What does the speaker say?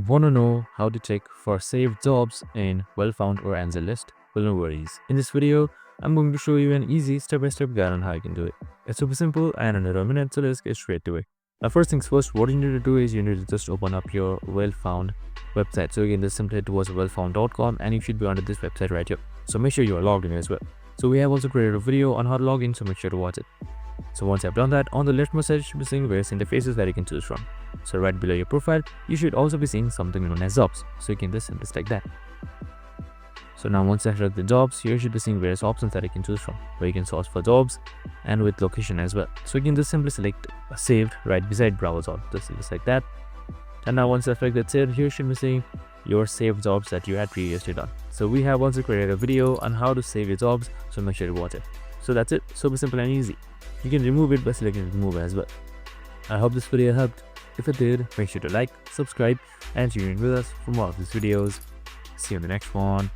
Want to know how to check for saved jobs in well-found or AngelList? Well, no worries. In this video, I'm going to show you an easy step-by-step guide on how you can do it. It's super simple and under a minute, so let's get straight to it. Now, first things first, what you need to do is you need to just open up your well-found website. So you can just simply head towards wellfound.com and you should be under this website right here. So make sure you are logged in as well. So we have also created a video on how to log in, so make sure to watch it. So once you have done that, on the leftmost side you should be seeing various interfaces that you can choose from. So right below your profile, you should also be seeing something known as jobs. So you can just simply select that. So now once I select the jobs, here you should be seeing various options that you can choose from, where you can search for jobs and with location as well. So you can just simply select saved right beside browse, just like that. And now once I select that saved, here you should be seeing your saved jobs that you had previously done. So we have also created a video on how to save your jobs, so make sure to watch it. So that's it, super simple and easy. You can remove it by selecting remove as well. I hope this video helped. If it did, make sure to like, subscribe and tune in with us for more of these videos. See you in the next one.